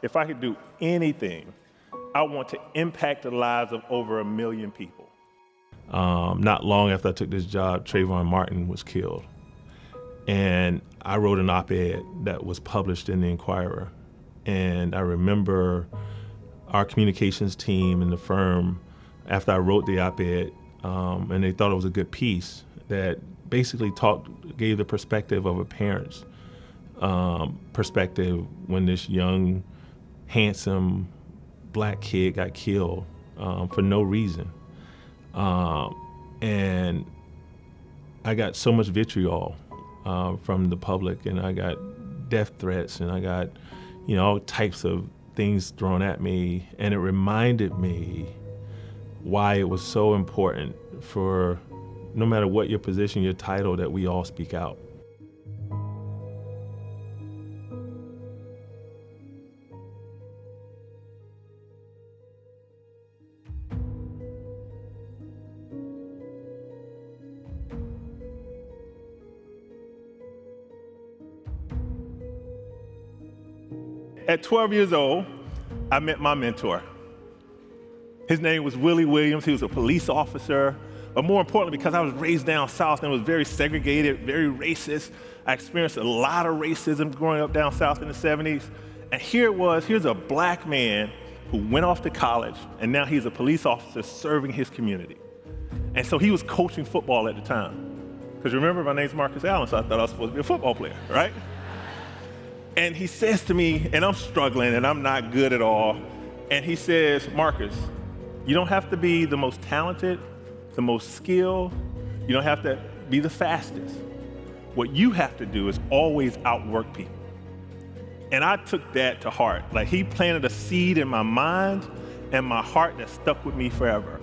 If I could do anything, I want to impact the lives of over 1 million people. Not long after I took this job, Trayvon Martin was killed. And I wrote an op-ed that was published in the Inquirer. And I remember our communications team and the firm, after I wrote the op-ed, and they thought it was a good piece, that basically gave the perspective of a parent's perspective when this young, handsome black kid got killed for no reason. And I got so much vitriol from the public, and I got death threats, and I got, all types of things thrown at me. And it reminded me why it was so important for, no matter what your position, your title, that we all speak out. At 12 years old, I met my mentor. His name was Willie Williams. He was a police officer, but more importantly, because I was raised down south and was very segregated, very racist. I experienced a lot of racism growing up down south in the 70s. And here's a black man who went off to college, and now he's a police officer serving his community. And so he was coaching football at the time. Because remember, my name's Marcus Allen, so I thought I was supposed to be a football player, right? And he says to me, and I'm struggling and I'm not good at all, and he says, Marcus, you don't have to be the most talented, the most skilled, you don't have to be the fastest. What you have to do is always outwork people. And I took that to heart. Like, he planted a seed in my mind and my heart that stuck with me forever.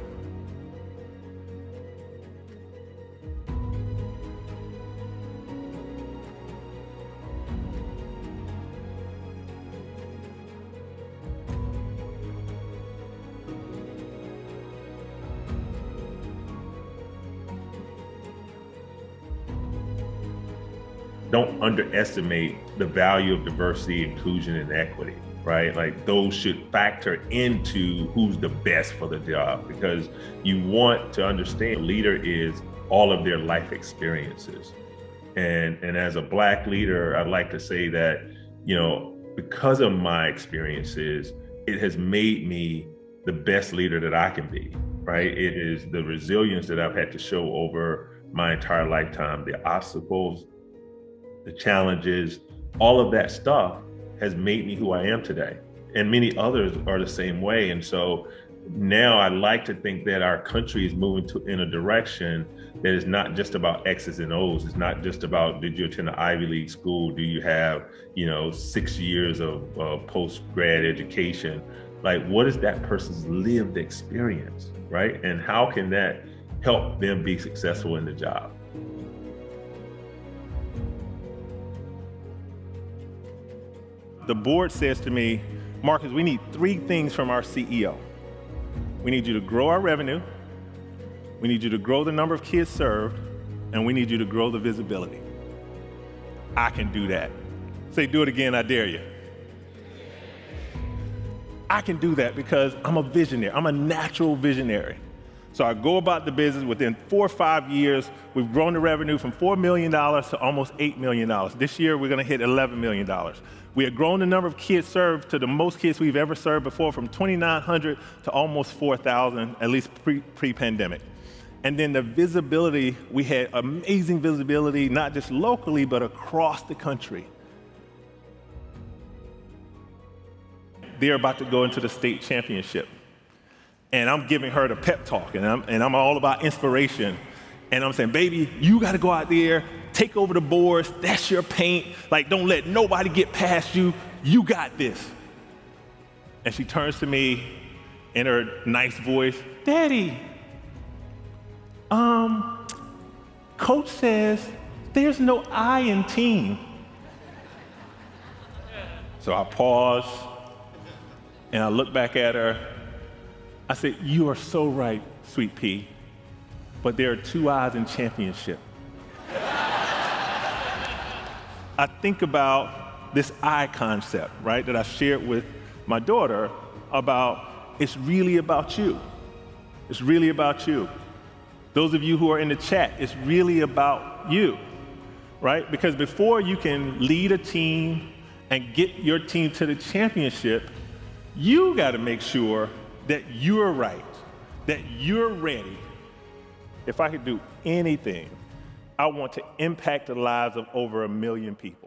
Don't underestimate the value of diversity, inclusion, and equity, right? Like, those should factor into who's the best for the job, because you want to understand a leader is all of their life experiences. And as a Black leader, I'd like to say that, because of my experiences, it has made me the best leader that I can be, right? It is the resilience that I've had to show over my entire lifetime, the obstacles, the challenges, all of that stuff has made me who I am today. And many others are the same way. And so now I like to think that our country is moving in a direction that is not just about X's and O's. It's not just about, did you attend an Ivy League school? Do you have, 6 years of post-grad education? Like, what is that person's lived experience, right? And how can that help them be successful in the job? The board says to me, Marcus, we need 3 things from our CEO. We need you to grow our revenue, we need you to grow the number of kids served, and we need you to grow the visibility. I can do that. Say, do it again, I dare you. I can do that because I'm a visionary. I'm a natural visionary. So I go about the business. Within 4 or 5 years, we've grown the revenue from $4 million to almost $8 million. This year, we're going to hit $11 million. We have grown the number of kids served to the most kids we've ever served before, from 2,900 to almost 4,000, at least pre-pandemic. And then the visibility, we had amazing visibility, not just locally, but across the country. They're about to go into the state championship. And I'm giving her the pep talk, and I'm all about inspiration. And I'm saying, baby, you got to go out there, take over the boards. That's your paint. Like, don't let nobody get past you. You got this. And she turns to me in her nice voice, Daddy, Coach says there's no I in team. So I pause, and I look back at her. I said, you are so right, sweet pea, but there are 2 I's in championship. I think about this I concept, right, that I shared with my daughter about it's really about you. It's really about you. Those of you who are in the chat, it's really about you, right? Because before you can lead a team and get your team to the championship, you got to make sure that you're right, that you're ready. If I could do anything, I want to impact the lives of over 1 million people.